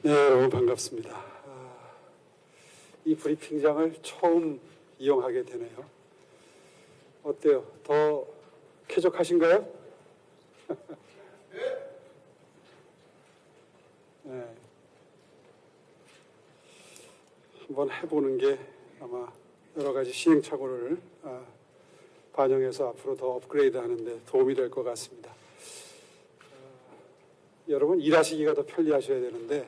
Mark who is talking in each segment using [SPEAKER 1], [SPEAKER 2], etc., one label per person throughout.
[SPEAKER 1] 네, 여러분 반갑습니다. 이 브리핑장을 처음 이용하게 되네요. 어때요? 더 쾌적하신가요? 네. 한번 해보는 게 아마 여러 가지 시행착오를 반영해서 앞으로 더 업그레이드 하는데 도움이 될 것 같습니다. 여러분 일하시기가 더 편리하셔야 되는데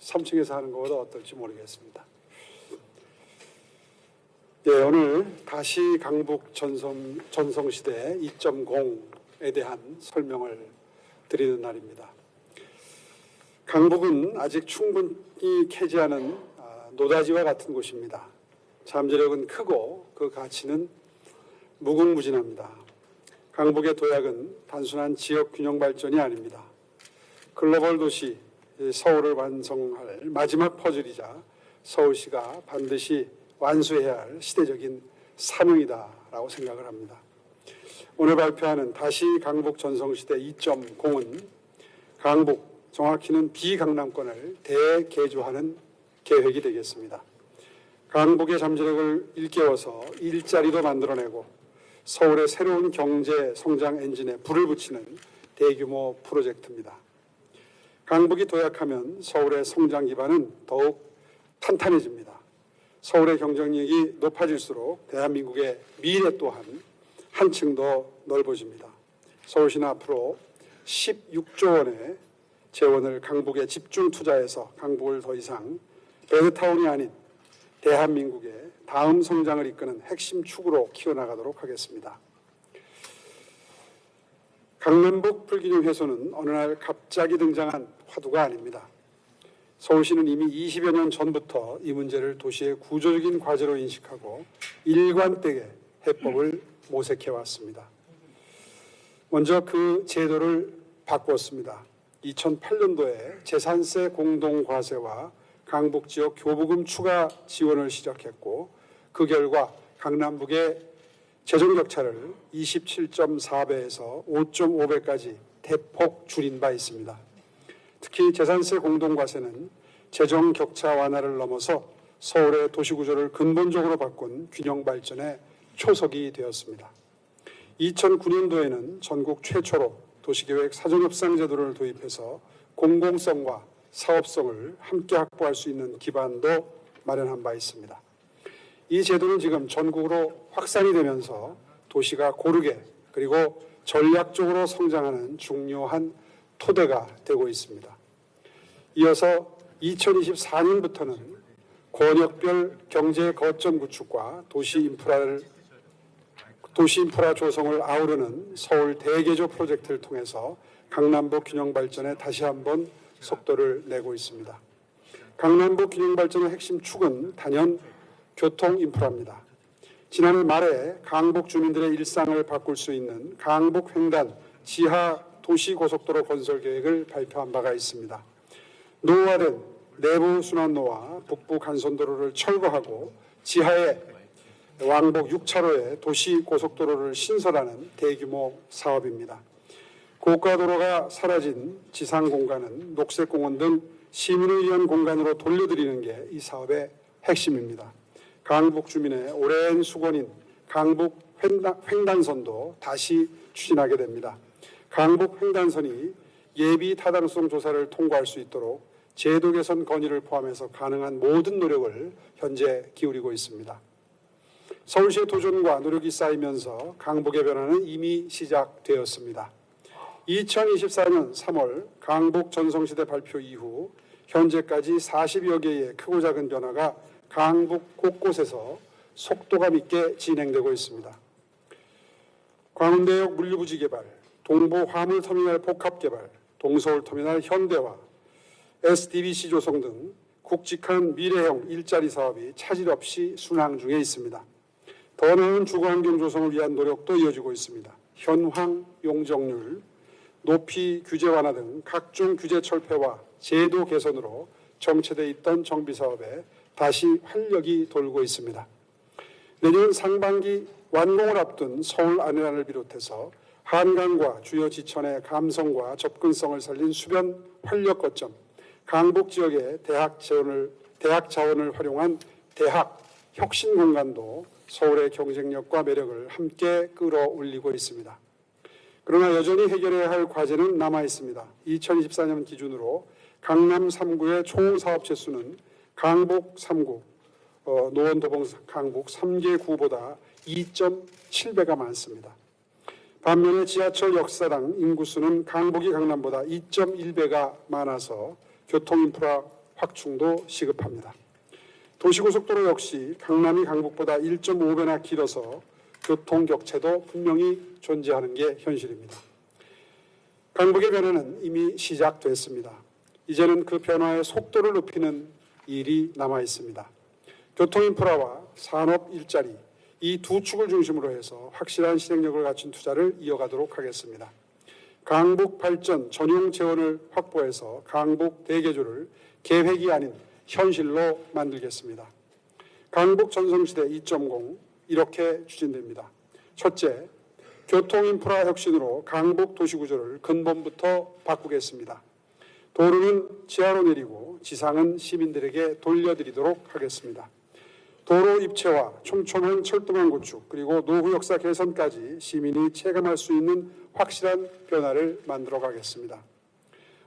[SPEAKER 1] 3층에서 하는 것보다 어떨지 모르겠습니다. 네, 오늘 다시 강북 전성시대 2.0에 대한 설명을 드리는 날입니다. 강북은 아직 충분히 캐지 않은 노다지와 같은 곳입니다. 잠재력은 크고 그 가치는 무궁무진합니다. 강북의 도약은 단순한 지역 균형 발전이 아닙니다. 글로벌 도시 서울을 완성할 마지막 퍼즐이자 서울시가 반드시 완수해야 할 시대적인 사명이다라고 생각을 합니다. 오늘 발표하는 다시 강북 전성시대 2.0은 강북, 정확히는 비강남권을 대개조하는 계획이 되겠습니다. 강북의 잠재력을 일깨워서 일자리도 만들어내고 서울의 새로운 경제 성장 엔진에 불을 붙이는 대규모 프로젝트입니다. 강북이 도약하면 서울의 성장 기반은 더욱 탄탄해집니다. 서울의 경쟁력이 높아질수록 대한민국의 미래 또한 한층 더 넓어집니다. 서울시는 앞으로 16조 원의 재원을 강북에 집중 투자해서 강북을 더 이상 베드타운이 아닌 대한민국의 다음 성장을 이끄는 핵심 축으로 키워나가도록 하겠습니다. 강남북 불균형 해소는 어느 날 갑자기 등장한 화두가 아닙니다. 서울시는 이미 20여 년 전부터 이 문제를 도시의 구조적인 과제로 인식하고 일관되게 해법을 모색해왔습니다. 먼저 그 제도를 바꾸었습니다. 2008년도에 재산세 공동과세와 강북지역 교부금 추가 지원을 시작했고 그 결과 강남북의 재정격차를 27.4배에서 5.5배까지 대폭 줄인 바 있습니다. 특히 재산세 공동과세는 재정격차 완화를 넘어서 서울의 도시구조를 근본적으로 바꾼 균형 발전의 초석이 되었습니다. 2009년도에는 전국 최초로 도시계획 사전협상 제도를 도입해서 공공성과 사업성을 함께 확보할 수 있는 기반도 마련한 바 있습니다. 이 제도는 지금 전국으로 확산이 되면서 도시가 고르게 그리고 전략적으로 성장하는 중요한 토대가 되고 있습니다. 이어서 2024년부터는 권역별 경제 거점 구축과 도시 인프라 조성을 아우르는 서울 대개조 프로젝트를 통해서 강남북 균형 발전에 다시 한번 속도를 내고 있습니다. 강남북 균형 발전의 핵심 축은 단연 교통 인프라입니다. 지난해 말에 강북 주민들의 일상을 바꿀 수 있는 강북 횡단 지하 도시 고속도로 건설 계획을 발표한 바가 있습니다. 노후화된 내부 순환로와 북부 간선도로를 철거하고 지하에 왕복 6차로의 도시 고속도로를 신설하는 대규모 사업입니다. 고가도로가 사라진 지상 공간은 녹색공원 등 시민을 위한 공간으로 돌려드리는 게 이 사업의 핵심입니다. 강북 주민의 오랜 수건인 강북 횡단선도 다시 추진하게 됩니다. 강북 횡단선이 예비 타당성 조사를 통과할 수 있도록 제도 개선 건의를 포함해서 가능한 모든 노력을 현재 기울이고 있습니다. 서울시의 도전과 노력이 쌓이면서 강북의 변화는 이미 시작되었습니다. 2024년 3월 강북 전성시대 발표 이후 현재까지 40여 개의 크고 작은 변화가 강북 곳곳에서 속도감 있게 진행되고 있습니다. 광운대역 물류부지 개발, 동부 화물터미널 복합개발, 동서울터미널 현대화, SDBC 조성 등 굵직한 미래형 일자리 사업이 차질 없이 순항 중에 있습니다. 더 나은 주거환경 조성을 위한 노력도 이어지고 있습니다. 현황 용적률, 높이 규제 완화 등 각종 규제 철폐와 제도 개선으로 정체돼 있던 정비사업에 다시 활력이 돌고 있습니다. 내년 상반기 완공을 앞둔 서울 안해안을 비롯해서 한강과 주요 지천의 감성과 접근성을 살린 수변 활력 거점, 강북 지역의 대학 자원을 활용한 대학 혁신 공간도 서울의 경쟁력과 매력을 함께 끌어올리고 있습니다. 그러나 여전히 해결해야 할 과제는 남아 있습니다. 2024년 기준으로 강남 3구의 총 사업체 수는 강북 3구, 노원, 도봉, 강북 3개 구보다 2.7배가 많습니다. 반면에 지하철 역사당 인구수는 강북이 강남보다 2.1배가 많아서 교통인프라 확충도 시급합니다. 도시고속도로 역시 강남이 강북보다 1.5배나 길어서 교통격차도 분명히 존재하는 게 현실입니다. 강북의 변화는 이미 시작됐습니다. 이제는 그 변화의 속도를 높이는 일이 남아 있습니다. 교통인프라와 산업 일자리, 이 두 축을 중심으로 해서 확실한 실행력을 갖춘 투자를 이어가도록 하겠습니다. 강북 발전 전용 재원을 확보해서 강북 대개조를 계획이 아닌 현실로 만들겠습니다. 강북 전성시대 2.0 이렇게 추진됩니다. 첫째, 교통인프라 혁신으로 강북 도시구조를 근본부터 바꾸겠습니다. 도로는 지하로 내리고 지상은 시민들에게 돌려드리도록 하겠습니다. 도로 입체화, 촘촘한 철도망 구축, 그리고 노후 역사 개선까지 시민이 체감할 수 있는 확실한 변화를 만들어 가겠습니다.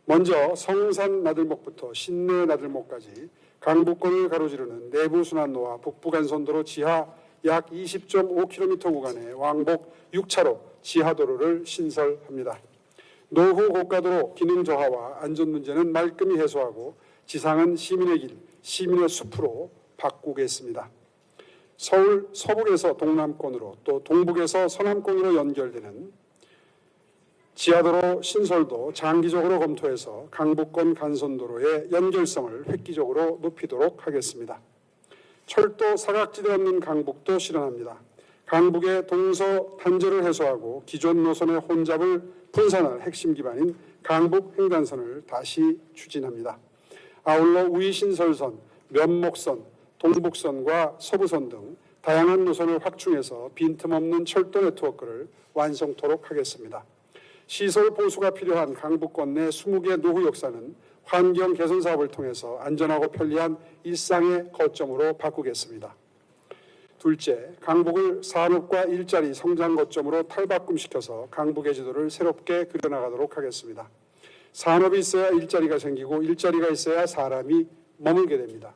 [SPEAKER 1] 먼저 성산 나들목부터 신내 나들목까지 강북권을 가로지르는 내부순환로와 북부간선도로 지하 약 20.5km 구간의 왕복 6차로 지하도로를 신설합니다. 노후 고가도로 기능 저하와 안전 문제는 말끔히 해소하고 지상은 시민의 길, 시민의 숲으로 바꾸겠습니다. 서울 서북에서 동남권으로 또 동북에서 서남권으로 연결되는 지하도로 신설도 장기적으로 검토해서 강북권 간선도로의 연결성을 획기적으로 높이도록 하겠습니다. 철도 사각지대 없는 강북도 실현합니다. 강북의 동서 단절을 해소하고 기존 노선의 혼잡을 분산할 핵심 기반인 강북 횡단선을 다시 추진합니다. 아울러 우이신설선, 면목선, 동북선과 서부선 등 다양한 노선을 확충해서 빈틈없는 철도 네트워크를 완성토록 하겠습니다. 시설 보수가 필요한 강북권 내 20개 노후 역사는 환경 개선 사업을 통해서 안전하고 편리한 일상의 거점으로 바꾸겠습니다. 둘째, 강북을 산업과 일자리 성장 거점으로 탈바꿈시켜서 강북의 지도를 새롭게 그려나가도록 하겠습니다. 산업이 있어야 일자리가 생기고 일자리가 있어야 사람이 머물게 됩니다.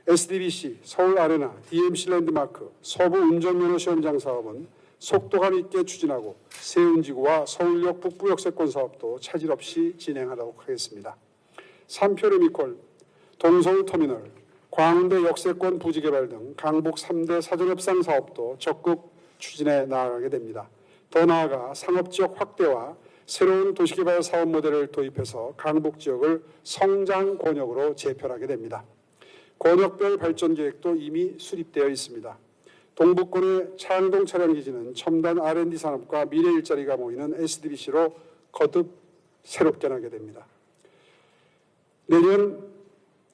[SPEAKER 1] SDBC, 서울아레나, DMC 랜드마크, 서부 운전면허 시험장 사업은 속도감 있게 추진하고 세운지구와 서울역 북부역세권 사업도 차질 없이 진행하도록 하겠습니다. 삼표레미콜, 동서울터미널, 광운대 역세권 부지개발 등 강북 3대 사전협상 사업도 적극 추진해 나아가게 됩니다. 더 나아가 상업지역 확대와 새로운 도시개발 사업 모델을 도입해서 강북 지역을 성장 권역으로 재편하게 됩니다. 권역별 발전 계획도 이미 수립되어 있습니다. 동북권의 창동 차량기지는 첨단 R&D 산업과 미래 일자리가 모이는 SDBC로 거듭 새롭게 나게 됩니다. 내년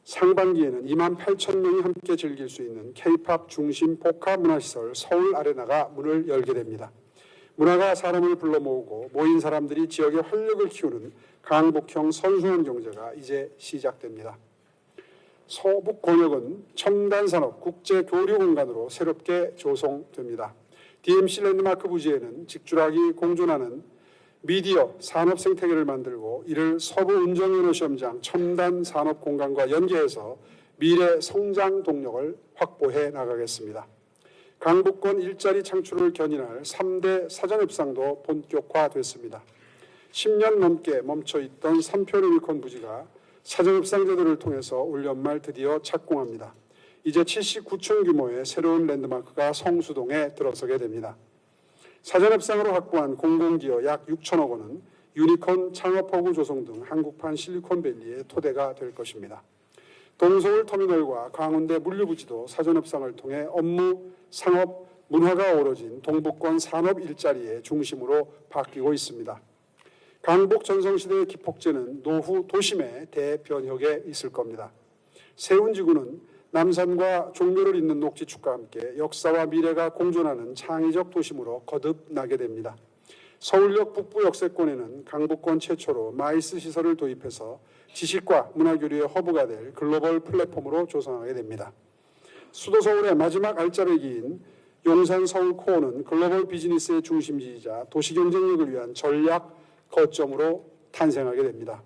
[SPEAKER 1] 상반기에는 28,000명이 함께 즐길 수 있는 K-POP 중심 복합 문화시설 서울 아레나가 문을 열게 됩니다. 문화가 사람을 불러 모으고 모인 사람들이 지역의 활력을 키우는 강북형 선순환 경제가 이제 시작됩니다. 서북 권역은 첨단 산업 국제 교류 공간으로 새롭게 조성됩니다. DMC 랜드마크 부지에는 직주락이 공존하는 미디어 산업 생태계를 만들고 이를 서부 운전면허 시험장 첨단 산업 공간과 연계해서 미래 성장 동력을 확보해 나가겠습니다. 강북권 일자리 창출을 견인할 3대 사전협상도 본격화됐습니다. 10년 넘게 멈춰있던 삼표루미콘 부지가 사전협상 제도를 통해서 올 연말 드디어 착공합니다. 이제 79층 규모의 새로운 랜드마크가 성수동에 들어서게 됩니다. 사전협상으로 확보한 공공기여 약 6천억 원은 유니콘 창업허브 조성 등 한국판 실리콘밸리의 토대가 될 것입니다. 동서울 터미널과 광운대 물류부지도 사전협상을 통해 업무, 상업, 문화가 어우러진 동북권 산업 일자리의 중심으로 바뀌고 있습니다. 강북 전성시대의 기폭제는 노후 도심의 대변혁에 있을 겁니다. 세운지구는 남산과 종묘를 잇는 녹지축과 함께 역사와 미래가 공존하는 창의적 도심으로 거듭나게 됩니다. 서울역 북부 역세권에는 강북권 최초로 마이스 시설을 도입해서 지식과 문화교류의 허브가 될 글로벌 플랫폼으로 조성하게 됩니다. 수도 서울의 마지막 알짜를 기인 용산 서울 코어는 글로벌 비즈니스의 중심지이자 도시 경쟁력을 위한 전략 거점으로 탄생하게 됩니다.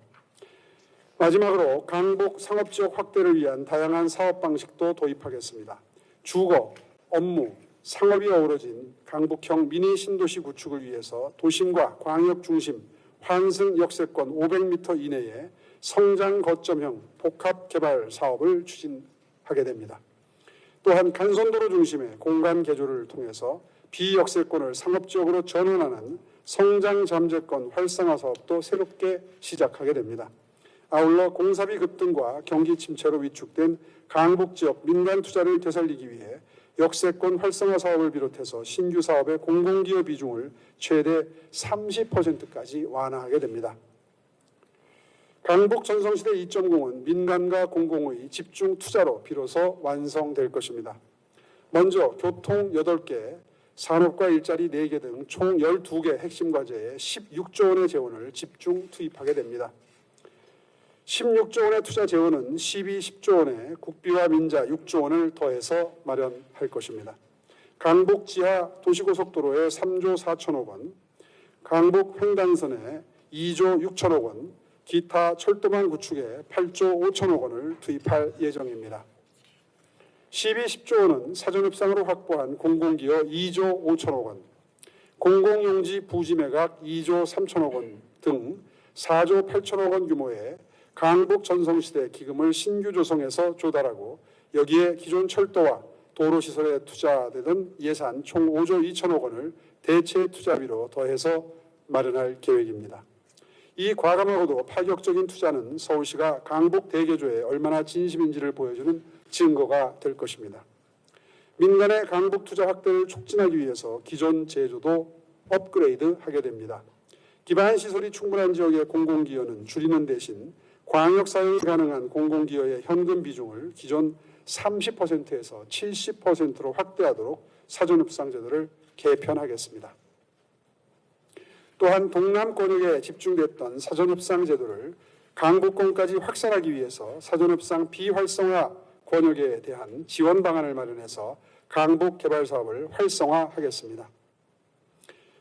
[SPEAKER 1] 마지막으로 강북 상업지역 확대를 위한 다양한 사업 방식도 도입하겠습니다. 주거, 업무, 상업이 어우러진 강북형 미니 신도시 구축을 위해서 도심과 광역 중심 환승 역세권 500m 이내에 성장 거점형 복합 개발 사업을 추진하게 됩니다. 또한 간선도로 중심의 공간 개조를 통해서 비역세권을 상업지역으로 전환하는 성장 잠재권 활성화 사업도 새롭게 시작하게 됩니다. 아울러 공사비 급등과 경기 침체로 위축된 강북 지역 민간 투자를 되살리기 위해 역세권 활성화 사업을 비롯해서 신규 사업의 공공기여 비중을 최대 30%까지 완화하게 됩니다. 강북 전성시대 2.0은 민간과 공공의 집중 투자로 비로소 완성될 것입니다. 먼저 교통 8개, 산업과 일자리 4개 등 총 12개 핵심 과제에 16조 원의 재원을 집중 투입하게 됩니다. 16조 원의 투자 재원은 10조 원에 국비와 민자 6조 원을 더해서 마련할 것입니다. 강북 지하 도시고속도로에 3조 4천억 원, 강북 횡단선에 2조 6천억 원, 기타 철도망 구축에 8조 5천억 원을 투입할 예정입니다. 10조 원은 사전협상으로 확보한 공공기여 2조 5천억 원, 공공용지 부지 매각 2조 3천억 원 등 4조 8천억 원 규모의 강북 전성시대 기금을 신규 조성해서 조달하고 여기에 기존 철도와 도로시설에 투자되던 예산 총 5조 2천억 원을 대체 투자비로 더해서 마련할 계획입니다. 이 과감하고도 파격적인 투자는 서울시가 강북 대개조에 얼마나 진심인지를 보여주는 증거가 될 것입니다. 민간의 강북 투자 확대를 촉진하기 위해서 기존 제조도 업그레이드하게 됩니다. 기반 시설이 충분한 지역의 공공기여는 줄이는 대신 광역 사용이 가능한 공공기여의 현금 비중을 기존 30%에서 70%로 확대하도록 사전협상 제도를 개편하겠습니다. 또한 동남 권역에 집중됐던 사전협상 제도를 강북권까지 확산하기 위해서 사전협상 비활성화 권역에 대한 지원 방안을 마련해서 강북 개발 사업을 활성화하겠습니다.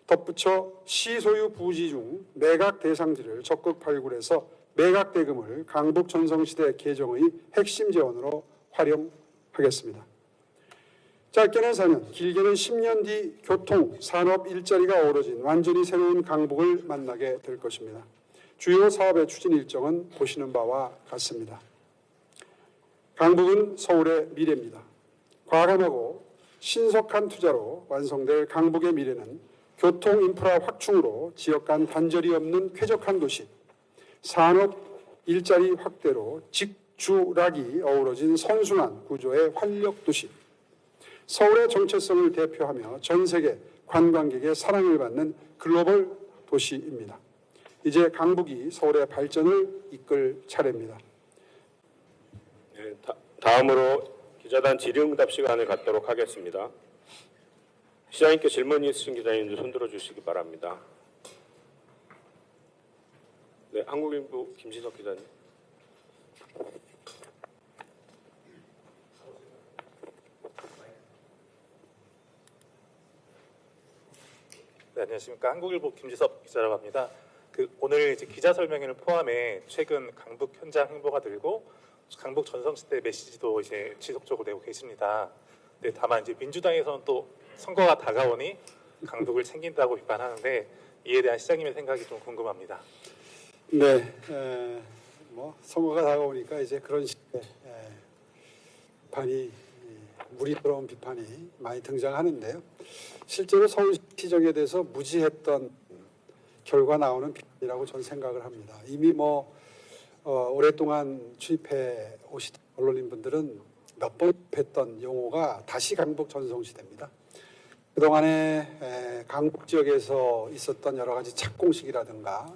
[SPEAKER 1] 덧붙여 시소유 부지 중 매각 대상지를 적극 발굴해서 매각 대금을 강북 전성시대 개정의 핵심 재원으로 활용하겠습니다. 짧게는 4년, 길게는 10년 뒤 교통, 산업, 일자리가 어우러진 완전히 새로운 강북을 만나게 될 것입니다. 주요 사업의 추진 일정은 보시는 바와 같습니다. 강북은 서울의 미래입니다. 과감하고 신속한 투자로 완성될 강북의 미래는 교통 인프라 확충으로 지역 간 단절이 없는 쾌적한 도시, 산업, 일자리 확대로 직주락이 어우러진 선순환 구조의 활력 도시, 서울의 정체성을 대표하며 전 세계 관광객의 사랑을 받는 글로벌 도시입니다. 이제 강북이 서울의 발전을 이끌 차례입니다.
[SPEAKER 2] 네, 다음으로 기자단 질의응답 시간을 갖도록 하겠습니다. 시장님께 질문 있으신 기자님들 손들어 주시기 바랍니다. 네, 한국일보 김진석 기자님.
[SPEAKER 3] 네, 안녕하십니까. 한국일보 김지섭 기자라고 합니다. 오늘 이제 기자 설명회를 포함해 최근 강북 현장 행보가 들고 강북 전성시대 메시지도 이제 지속적으로 내고 계십니다. 네, 다만 이제 민주당에서는 또 선거가 다가오니 강북을 챙긴다고 비판하는데 이에 대한 시장님의 생각이 좀 궁금합니다.
[SPEAKER 1] 네, 선거가 다가오니까 이제 그런 식의 비판이 물이 들어온 비판이 많이 등장하는데요. 실제로 서울시정에 대해서 무지했던 결과 나오는 비판이라고 저는 생각을 합니다. 이미 오랫동안 취입해 오시던 언론인분들은 몇 번 했던 용어가 다시 강북 전성시대입니다. 그동안에 강북 지역에서 있었던 여러 가지 착공식이라든가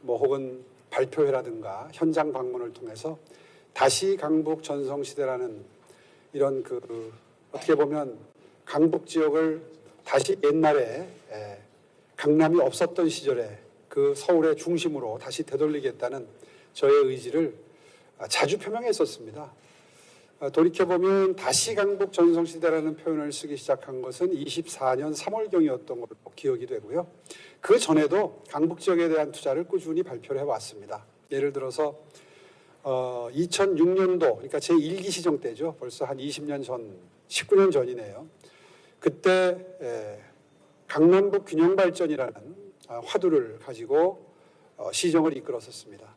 [SPEAKER 1] 혹은 발표회라든가 현장 방문을 통해서 다시 강북 전성시대라는 이런 어떻게 보면 강북 지역을 다시 옛날에 강남이 없었던 시절에 그 서울의 중심으로 다시 되돌리겠다는 저의 의지를 자주 표명했었습니다. 돌이켜보면 다시 강북 전성시대라는 표현을 쓰기 시작한 것은 24년 3월경이었던 걸로 기억이 되고요. 그 전에도 강북 지역에 대한 투자를 꾸준히 발표를 해왔습니다. 예를 들어서 2006년도, 그러니까 제1기 시정 때죠. 벌써 한 20년 전, 19년 전이네요. 그때 강남북 균형발전이라는 화두를 가지고 시정을 이끌었었습니다.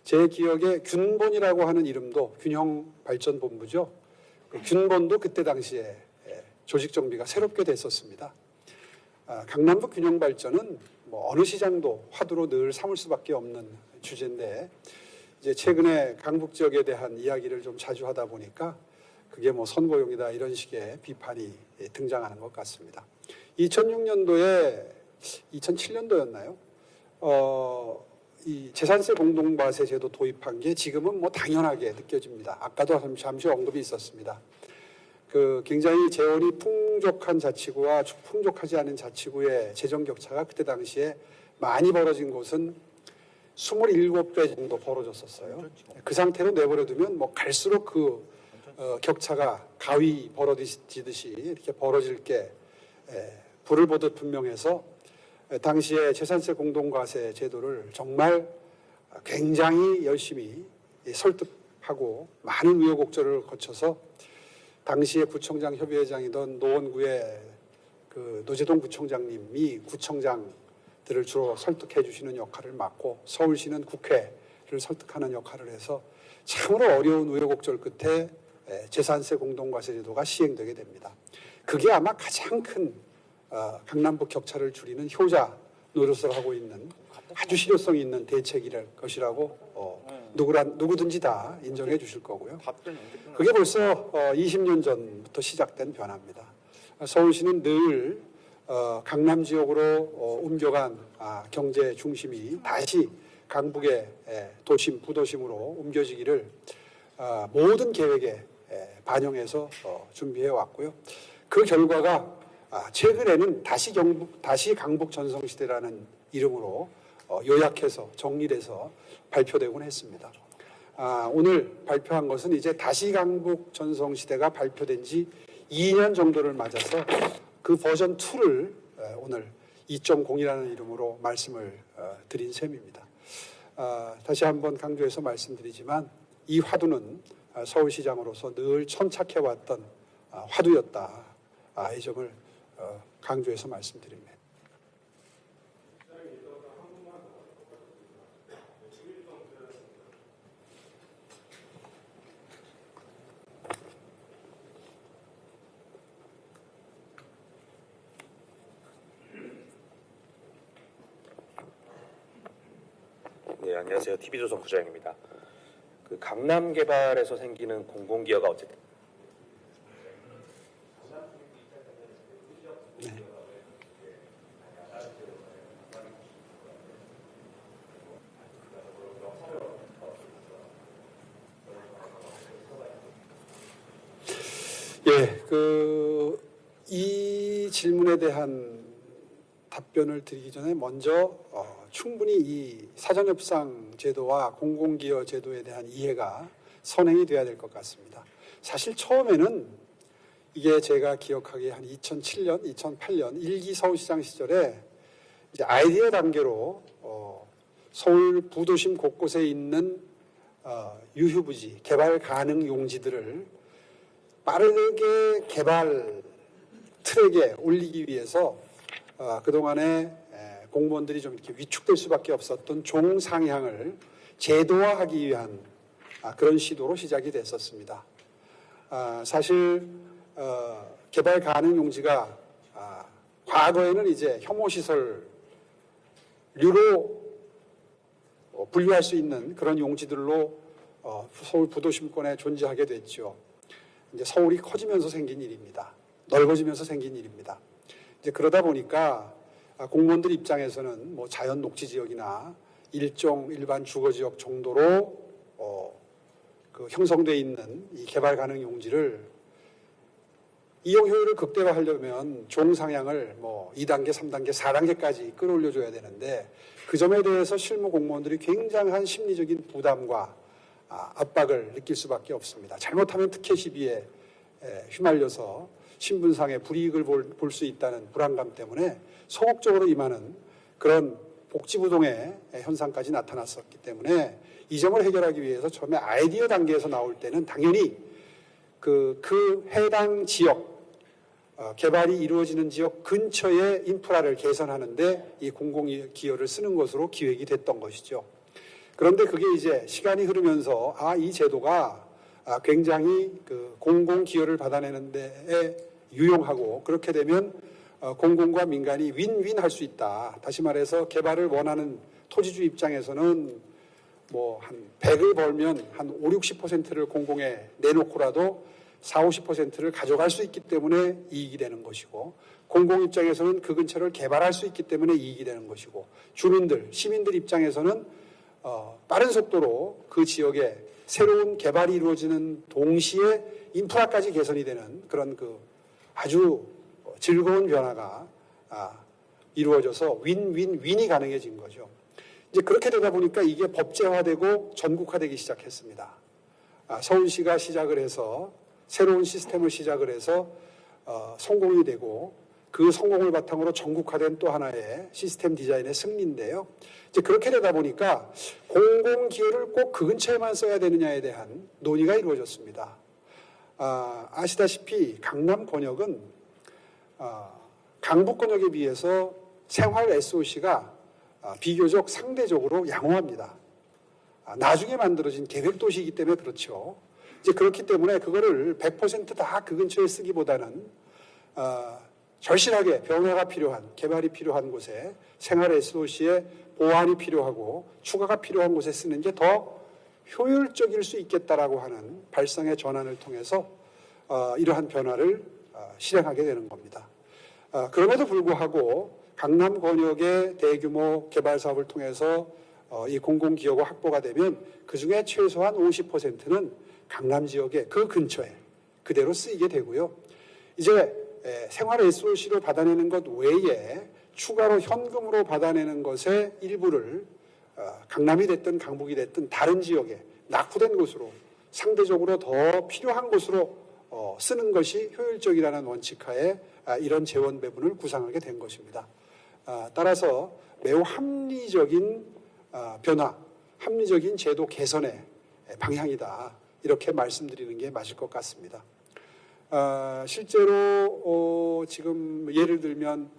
[SPEAKER 1] 제 기억에 균본이라고 하는 이름도 균형발전본부죠. 그 균본도 그때 당시에 조직 정비가 새롭게 됐었습니다. 강남북 균형발전은 뭐 어느 시장도 화두로 늘 삼을 수밖에 없는 주제인데 이제 최근에 강북 지역에 대한 이야기를 좀 자주 하다 보니까 그게 뭐 선거용이다 이런 식의 비판이 등장하는 것 같습니다. 2006년도에 2007년도였나요? 이 재산세 공동과세 제도 도입한 게 지금은 뭐 당연하게 느껴집니다. 아까도 잠시 언급이 있었습니다. 그 굉장히 재원이 풍족한 자치구와 풍족하지 않은 자치구의 재정 격차가 그때 당시에 많이 벌어진 곳은 27배 정도 벌어졌었어요. 그 상태로 내버려두면 뭐 갈수록 그 격차가 가위 벌어지듯이 이렇게 벌어질 게 불을 보듯 분명해서 당시에 재산세 공동과세 제도를 정말 굉장히 열심히 설득하고 많은 우여곡절을 거쳐서 당시에 구청장 협의회장이던 노원구의 그 노재동 구청장님이 구청장들을 주로 설득해 주시는 역할을 맡고 서울시는 국회를 설득하는 역할을 해서 참으로 어려운 우여곡절 끝에 재산세 공동과세 제도가 시행되게 됩니다. 그게 아마 가장 큰 강남북 격차를 줄이는 효자 노릇을 하고 있는 아주 실효성이 있는 대책일 것이라고 누구든지 다 인정해 주실 거고요. 그게 벌써 20년 전부터 시작된 변화입니다. 서울시는 늘 강남 지역으로 옮겨간 경제 중심이 다시 강북의 도심, 부도심으로 옮겨지기를 모든 계획에 반영해서 준비해 왔고요. 그 결과가 최근에는 다시 강북 전성시대라는 이름으로 요약해서 정리돼서 발표되곤 했습니다. 오늘 발표한 것은 이제 다시 강북 전성시대가 발표된 지 2년 정도를 맞아서 그 버전 2를 오늘 2.0이라는 이름으로 말씀을 드린 셈입니다. 다시 한번 강조해서 말씀드리지만 이 화두는 서울시장으로서 늘 천착해왔던 화두였다. 이 점을 강조해서 말씀드립니다.
[SPEAKER 4] 네, 안녕하세요. TV조선 부장입니다. 그 강남 개발에서 생기는 공공기여가 어쨌든
[SPEAKER 1] 이 질문에 대한 답변을 드리기 전에 먼저 충분히 이 사전협상 제도와 공공기여 제도에 대한 이해가 선행이 돼야 될 것 같습니다. 사실 처음에는 이게 제가 기억하기에 한 2007년, 2008년 1기 서울시장 시절에 이제 아이디어 단계로 서울 부도심 곳곳에 있는 유휴부지, 개발 가능 용지들을 빠르게 개발 트랙에 올리기 위해서 그동안에 공무원들이 좀 이렇게 위축될 수밖에 없었던 종상향을 제도화하기 위한 그런 시도로 시작이 됐었습니다. 사실 개발 가능 용지가 과거에는 이제 혐오시설류로 분류할 수 있는 그런 용지들로 서울 부도심권에 존재하게 됐죠. 이제 서울이 커지면서 생긴 일입니다. 넓어지면서 생긴 일입니다. 이제 그러다 보니까 공무원들 입장에서는 뭐 자연 녹지 지역이나 일반 주거 지역 정도로 그 형성돼 있는 이 개발 가능 용지를 이용 효율을 극대화하려면 종상향을 뭐 2단계, 3단계, 4단계까지 끌어올려줘야 되는데 그 점에 대해서 실무 공무원들이 굉장한 심리적인 부담과 압박을 느낄 수밖에 없습니다. 잘못하면 특혜 시비에 휘말려서 신분상의 불이익을 볼 수 있다는 불안감 때문에 소극적으로 임하는 그런 복지부동의 현상까지 나타났었기 때문에 이 점을 해결하기 위해서 처음에 아이디어 단계에서 나올 때는 당연히 그 해당 지역 개발이 이루어지는 지역 근처의 인프라를 개선하는데 이 공공기여를 쓰는 것으로 기획이 됐던 것이죠. 그런데 그게 이제 시간이 흐르면서 이 제도가 굉장히 그 공공기여를 받아내는 데에 유용하고 그렇게 되면 공공과 민간이 윈윈 할 수 있다. 다시 말해서 개발을 원하는 토지주 입장에서는 뭐 한 100을 벌면 한 5, 60%를 공공에 내놓고라도 4, 50%를 가져갈 수 있기 때문에 이익이 되는 것이고 공공 입장에서는 그 근처를 개발할 수 있기 때문에 이익이 되는 것이고 주민들, 시민들 입장에서는 빠른 속도로 그 지역에 새로운 개발이 이루어지는 동시에 인프라까지 개선이 되는 그런 그 아주 즐거운 변화가 이루어져서 윈윈윈이 가능해진 거죠. 이제 그렇게 되다 보니까 이게 법제화되고 전국화되기 시작했습니다. 서울시가 시작을 해서 새로운 시스템을 시작을 해서 성공이 되고 그 성공을 바탕으로 전국화된 또 하나의 시스템 디자인의 승리인데요. 이제 그렇게 되다 보니까 공공기여를 꼭 그 근처에만 써야 되느냐에 대한 논의가 이루어졌습니다. 아시다시피 강남 권역은 강북 권역에 비해서 생활 SOC가 비교적 상대적으로 양호합니다. 나중에 만들어진 계획도시이기 때문에 그렇죠. 이제 그렇기 때문에 그거를 100% 다 그 근처에 쓰기보다는 절실하게 변화가 필요한, 개발이 필요한 곳에 생활 SOC의 보완이 필요하고 추가가 필요한 곳에 쓰는 게 더 효율적일 수 있겠다라고 하는 발상의 전환을 통해서 이러한 변화를 실행하게 되는 겁니다. 그럼에도 불구하고 강남 권역의 대규모 개발 사업을 통해서 이 공공기여가 확보가 되면 그중에 최소한 50%는 강남 지역의 그 근처에 그대로 쓰이게 되고요. 이제 생활 SOC로 받아내는 것 외에 추가로 현금으로 받아내는 것의 일부를 강남이 됐든 강북이 됐든 다른 지역에 낙후된 곳으로 상대적으로 더 필요한 곳으로 쓰는 것이 효율적이라는 원칙하에 이런 재원 배분을 구상하게 된 것입니다. 따라서 매우 합리적인 변화, 합리적인 제도 개선의 방향이다. 이렇게 말씀드리는 게 맞을 것 같습니다. 실제로 지금 예를 들면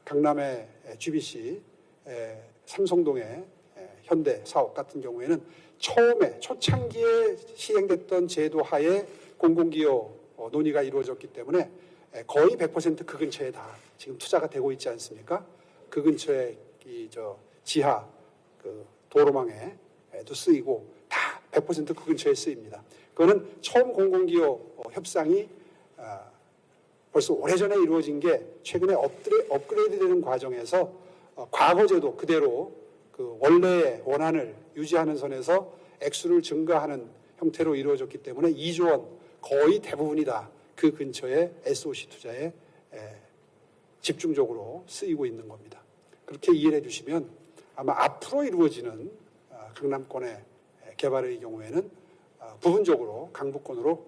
[SPEAKER 1] 강남의 GBC 삼성동의 현대 사업 같은 경우에는 처음에 초창기에 시행됐던 제도 하에 공공기여 논의가 이루어졌기 때문에 거의 100% 그 근처에 다 지금 투자가 되고 있지 않습니까? 그 근처에 지하 도로망에도 쓰이고 다 100% 그 근처에 쓰입니다. 그거는 처음 공공기여 협상이 벌써 오래전에 이루어진 게 최근에 업그레이드되는 과정에서 과거제도 그대로 그 원래의 원안을 유지하는 선에서 액수를 증가하는 형태로 이루어졌기 때문에 2조 원 거의 대부분이 다 그 근처에 SOC 투자에 집중적으로 쓰이고 있는 겁니다. 그렇게 이해를 해주시면 아마 앞으로 이루어지는 강남권의 개발의 경우에는 부분적으로 강북권으로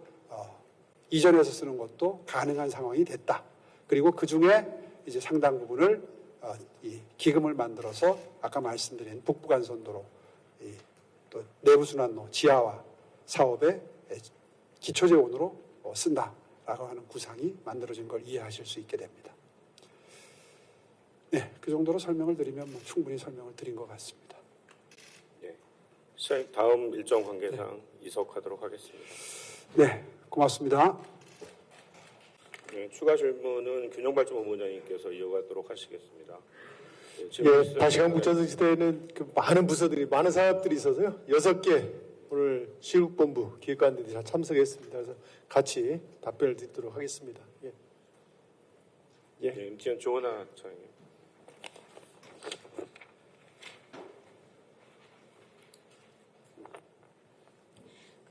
[SPEAKER 1] 이전해서 쓰는 것도 가능한 상황이 됐다. 그리고 그 중에 이제 상당 부분을 이 기금을 만들어서 아까 말씀드린 북부간선도로 또 내부순환로 지하화 사업의 기초재원으로 쓴다라고 하는 구상이 만들어진 걸 이해하실 수 있게 됩니다. 네, 그 정도로 설명을 드리면 충분히 설명을 드린 것 같습니다.
[SPEAKER 2] 네, 시장님 다음 일정 관계상 이석하도록 하겠습니다.
[SPEAKER 1] 네, 고맙습니다.
[SPEAKER 2] 네, 추가 질문은 균형발전본부장님께서 이어가도록 하시겠습니다. 네,
[SPEAKER 5] 예, 다시강 부천시대에는 많은 부서들이 많은 사업들이 있어서요. 6개 오늘 시국본부 기획관들이 다 참석했습니다. 그래서 같이 답변을 듣도록 하겠습니다. 예.
[SPEAKER 2] 네, MTN 조은하 차장님.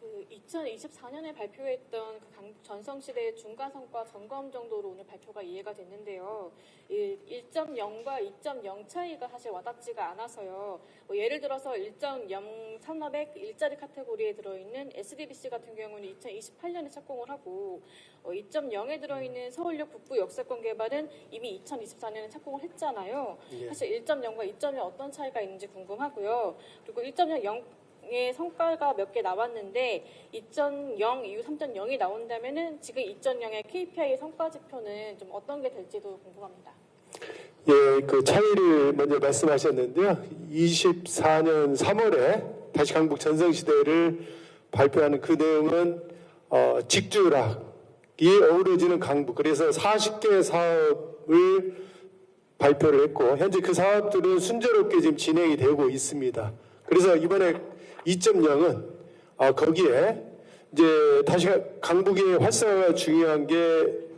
[SPEAKER 6] 그 2024년에 발표했던 그 강북 전성시대의 중간성과 점검 정도로 오늘 발표가 이해가 됐는데요. 1.0과 2.0 차이가 사실 와닿지가 않아서요. 뭐 예를 들어서 1.0 산업액 일자리 카테고리에 들어있는 SDBC 같은 경우는 2028년에 착공을 하고 2.0에 들어있는 서울역 북부 역세권 개발은 이미 2024년에 착공을 했잖아요.
[SPEAKER 5] 예.
[SPEAKER 6] 사실 1.0과 2.0에 어떤 차이가 있는지 궁금하고요. 그리고 1.0의 성과가 몇 개 나왔는데 2.0 이후 3.0이 나온다면은 지금 2.0의 KPI 성과 지표는 좀 어떤 게 될지도 궁금합니다.
[SPEAKER 5] 예, 그 차이를 먼저 말씀하셨는데요. 24년 3월에 다시 강북 전성시대를 발표하는 그 내용은 직주락이 어우러지는 강북, 그래서 40개 사업을 발표를 했고 현재 그 사업들은 순조롭게 지금 진행이 되고 있습니다. 그래서 이번에 2.0은 거기에 이제 다시 강북의 활성화가 중요한 게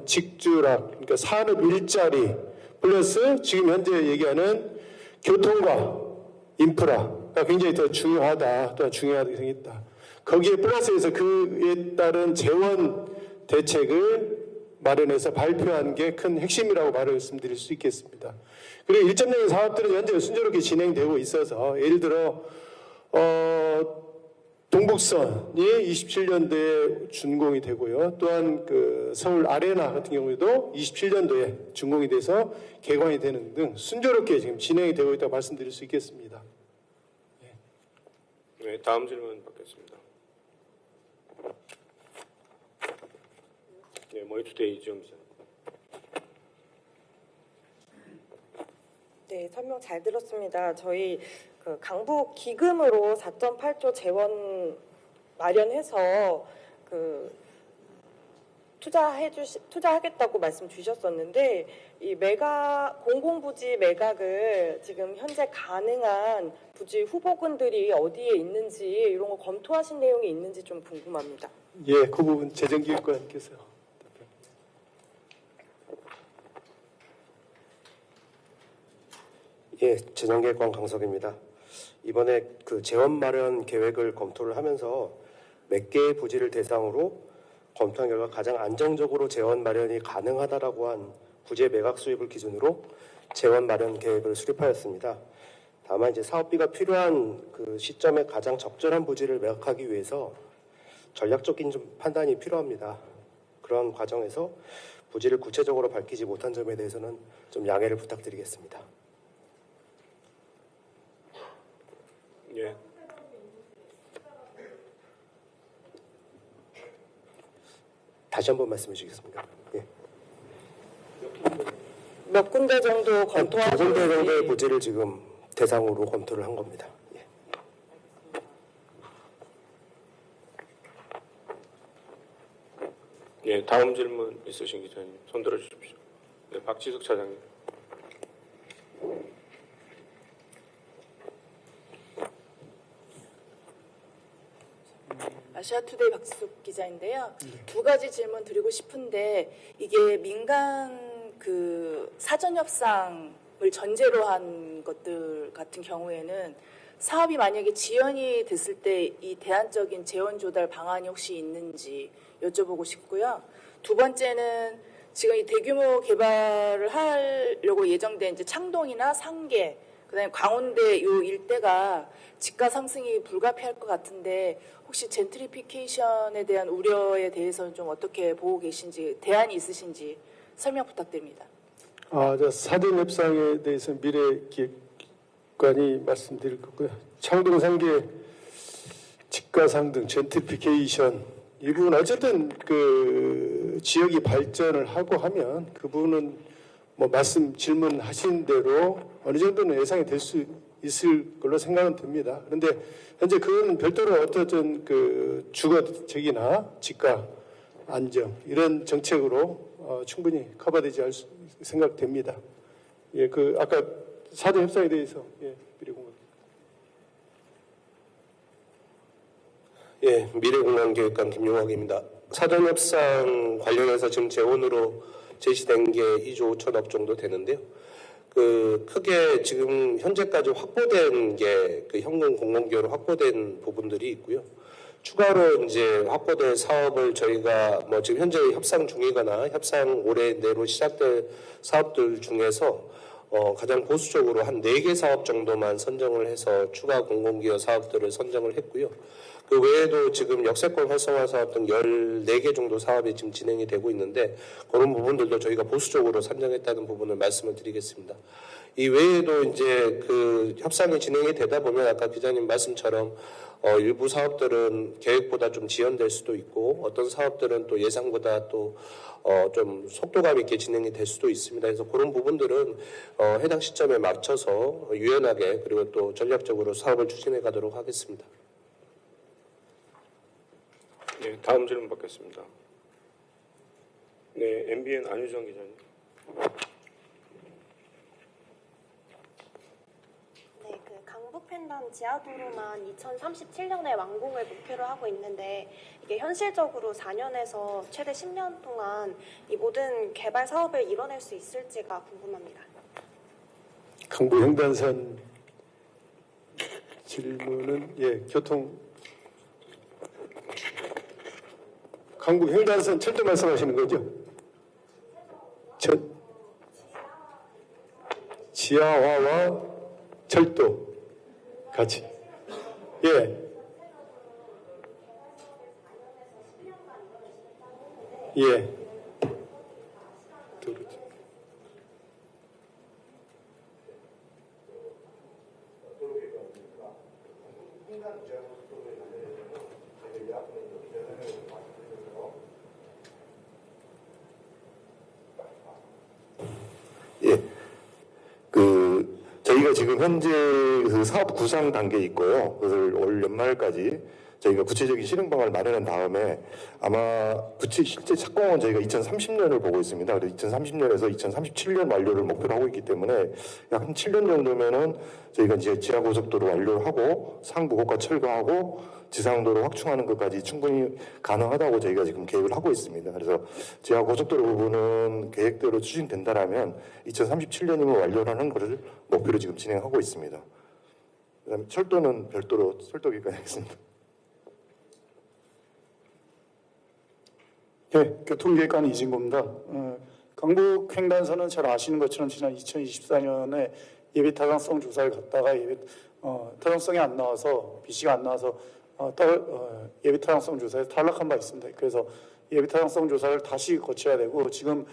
[SPEAKER 5] 직주락, 그러니까 산업 일자리 플러스 지금 현재 얘기하는 교통과 인프라가 굉장히 더 중요하다, 또한 중요하게 생겼다. 거기에 플러스해서 그에 따른 재원 대책을 마련해서 발표한 게 큰 핵심이라고 말씀드릴 수 있겠습니다. 그리고 1.0 사업들은 현재 순조롭게 진행되고 있어서 예를 들어 동북선이 27년도에 준공이 되고요. 또한 그 서울 아레나 같은 경우에도 27년도에 준공이 돼서 개관이 되는 등 순조롭게 지금 진행이 되고 있다고 말씀드릴 수 있겠습니다.
[SPEAKER 2] 네, 다음 질문 받겠습니다. 네, 머니투데이 이지영 기자.
[SPEAKER 7] 네, 설명 잘 들었습니다. 저희 그 강북 기금으로 4.8조 재원 마련해서 그 투자하겠다고 말씀 주셨었는데 이 공공부지 매각을 지금 현재 가능한 부지 후보군들이 어디에 있는지 이런 거 검토하신 내용이 있는지 좀 궁금합니다.
[SPEAKER 5] 예, 그 부분 재정기획관께서.
[SPEAKER 8] 예, 재정계획관 강석입니다. 이번에 그 재원 마련 계획을 검토를 하면서 몇 개의 부지를 대상으로 검토한 결과 가장 안정적으로 재원 마련이 가능하다라고 한 부지의 매각 수입을 기준으로 재원 마련 계획을 수립하였습니다. 다만 이제 사업비가 필요한 그 시점에 가장 적절한 부지를 매각하기 위해서 전략적인 좀 판단이 필요합니다. 그런 과정에서 부지를 구체적으로 밝히지 못한 점에 대해서는 좀 양해를 부탁드리겠습니다.
[SPEAKER 2] 예.
[SPEAKER 8] 다시 한번 말씀해 주시겠습니까? 예.
[SPEAKER 7] 몇 군데 정도
[SPEAKER 8] 두 군데 정도의
[SPEAKER 7] 검토하셨는지
[SPEAKER 8] 부지를 지금 대상으로 검토를 한 겁니다. 예.
[SPEAKER 2] 예, 다음 질문 있으신 기자님 손 들어 주십시오. 네, 박지숙 차장님.
[SPEAKER 9] 아시아투데이 박지숙 기자인데요. 두 가지 질문 드리고 싶은데 이게 민간 그 사전 협상을 전제로 한 것들 같은 경우에는 사업이 만약에 지연이 됐을 때 이 대안적인 재원 조달 방안이 혹시 있는지 여쭤보고 싶고요. 두 번째는 지금 이 대규모 개발을 하려고 예정된 이제 창동이나 상계, 그다음에 강원대 요 일대가 집가 상승이 불가피할 것 같은데 혹시 젠트리피케이션에 대한 우려에 대해서는 좀 어떻게 보고 계신지 대안이 있으신지 설명 부탁드립니다.
[SPEAKER 5] 저 사전 협상에 대해서 미래기획관이 말씀드릴 거고요. 창동 상계 집가 상등, 젠트리피케이션 이 부분 어쨌든 그 지역이 발전을 하고 하면 그 부분은 뭐 질문하신 대로 어느 정도는 예상이 될 수 있을 걸로 생각은 듭니다. 그런데 현재 그건 별도로 어떤 그 주거책이나 집가 안정 이런 정책으로 충분히 커버되지 않을 생각됩니다. 예, 그 아까 사전 협상에 대해서 미래공감.
[SPEAKER 8] 예, 미래공간계획관 김용학입니다. 사전 협상 관련해서 지금 재원으로 제시된 게 2조 5천억 정도 되는데요. 그 크게 지금 현재까지 확보된 게 그 현금 공공기여로 확보된 부분들이 있고요.
[SPEAKER 4] 추가로 이제 확보될 사업을 저희가 뭐 지금 현재 협상 중이거나 협상 올해 내로 시작될 사업들 중에서 가장 보수적으로 한 4개 사업 정도만 선정을 해서 추가 공공기여 사업들을 선정을 했고요. 그 외에도 지금 역세권 활성화 사업 등 14개 정도 사업이 지금 진행이 되고 있는데 그런 부분들도 저희가 보수적으로 선정했다는 부분을 말씀을 드리겠습니다. 이 외에도 이제 그 협상이 진행이 되다 보면 아까 기자님 말씀처럼 일부 사업들은 계획보다 좀 지연될 수도 있고 어떤 사업들은 또 예상보다 또 좀 속도감 있게 진행이 될 수도 있습니다. 그래서 그런 부분들은 해당 시점에 맞춰서 유연하게 그리고 또 전략적으로 사업을 추진해 가도록 하겠습니다.
[SPEAKER 2] 네, 다음 질문 받겠습니다. 네, MBN 안유정 기자님.
[SPEAKER 10] 네, 그 강북 횡단 지하도로만 2037년에 완공을 목표로 하고 있는데 이게 현실적으로 4년에서 최대 10년 동안 이 모든 개발 사업을 이뤄낼 수 있을지가 궁금합니다.
[SPEAKER 5] 강북 횡단선 질문은 강북 횡단선 철도 말씀하시는 거죠? 지하화와 철도 같이. 예. 예.
[SPEAKER 11] 예. 저희가 지금 현재 그 사업 구상 단계에 있고요. 그것을 올 연말까지 저희가 구체적인 실행 방안을 마련한 다음에 아마 실제 착공은 저희가 2030년을 보고 있습니다. 그래서 2030년에서 2037년 완료를 목표로 하고 있기 때문에 약 한 7년 정도면은 저희가 이제 지하고속도로 완료를 하고 상부고가 철거하고 지상도로 확충하는 것까지 충분히 가능하다고 저희가 지금 계획을 하고 있습니다. 그래서 지하고속도로 부분은 계획대로 추진된다라면 2037년이면 완료를 하는 것을 목표로 지금 진행하고 있습니다. 그다음에 철도는 별도로 철도기까지 하겠습니다.
[SPEAKER 12] 네, 교통계획관 이진구입니다. 강북 횡단선은 잘 아시는 것처럼 지난 2024년에 예비 타당성 조사를 갔다가 타당성이 안 나와서 BC가 안 나와서 예비 타당성 조사에서 탈락한 바 있습니다. 그래서 예비 타당성 조사를 다시 거쳐야 되고 지금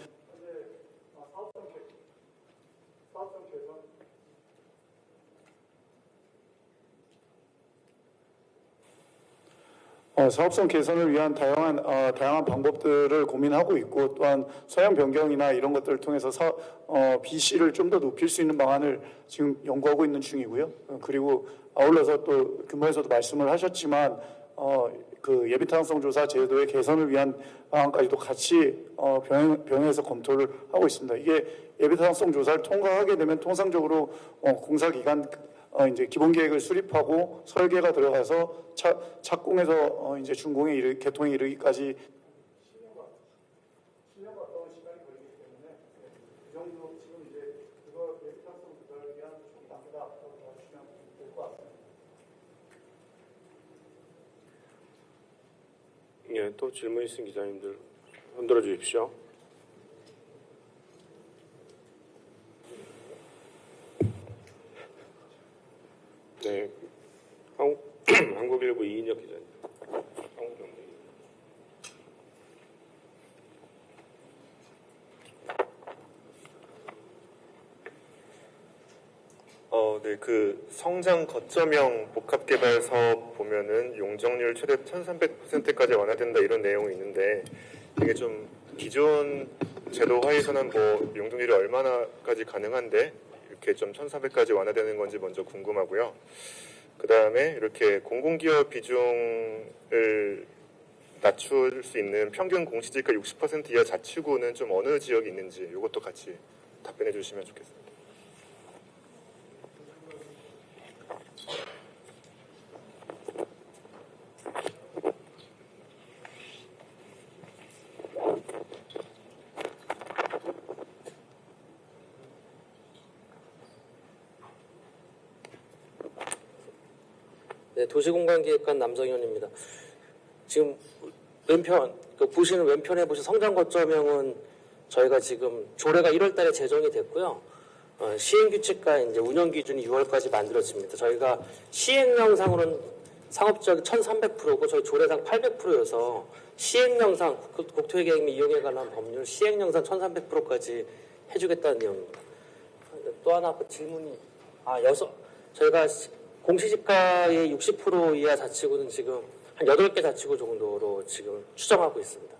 [SPEAKER 12] 사업성 개선을 위한 다양한 방법들을 고민하고 있고 또한 서양 변경이나 이런 것들을 통해서 BC를 좀 더 높일 수 있는 방안을 지금 연구하고 있는 중이고요. 그리고 아울러서 또 근무에서도 말씀을 하셨지만 그 예비타당성 조사 제도의 개선을 위한 방안까지도 같이 병행해서 검토를 하고 있습니다. 이게 예비타당성 조사를 통과하게 되면 통상적으로 공사기간 이제 기본 계획을 수립하고 설계가 들어가서 착공해서 이제 준공에 개통에 이르기까지 10년 가까운 시간이 걸리기 때문에 그 정도 지금 이제 그거 예비타당성 조사를 위한 초기 단계다라고 봐주시면 될 것 같습니다.
[SPEAKER 2] 예, 또 질문 있으신 기자님들 흔들어 주십시오. 네, 한국일보 이인혁 기자님.
[SPEAKER 13] 네, 그 성장 거점형 복합개발 사업 보면은 용적률 최대 1,300%까지 완화된다 이런 내용이 있는데 이게 좀 기존 제도 하에서는 뭐 용적률이 얼마나까지 가능한데 이렇게 좀 1,400까지 완화되는 건지 먼저 궁금하고요. 그 다음에 이렇게 공공기업 비중을 낮출 수 있는 평균 공시지가 60% 이하 자치구는 좀 어느 지역이 있는지 이것도 같이 답변해 주시면 좋겠습니다.
[SPEAKER 14] 네, 도시공간기획관 남성현입니다. 지금 왼편, 보시는 왼편에 보신 성장 거점형은 저희가 지금 조례가 1월달에 제정이 됐고요. 시행 규칙과 이제 운영 기준이 6월까지 만들어집니다. 저희가 시행령상으로는 상업적 1,300%고 저희 조례상 800%여서 시행령상 국토계획 및 이용에 관한 법률 시행령상 1,300%까지 해주겠다는 내용입니다. 또 하나 그 질문이 저희가 공시지가의 60% 이하 자치구는 지금 한 8개 자치구 정도로 지금 추정하고 있습니다.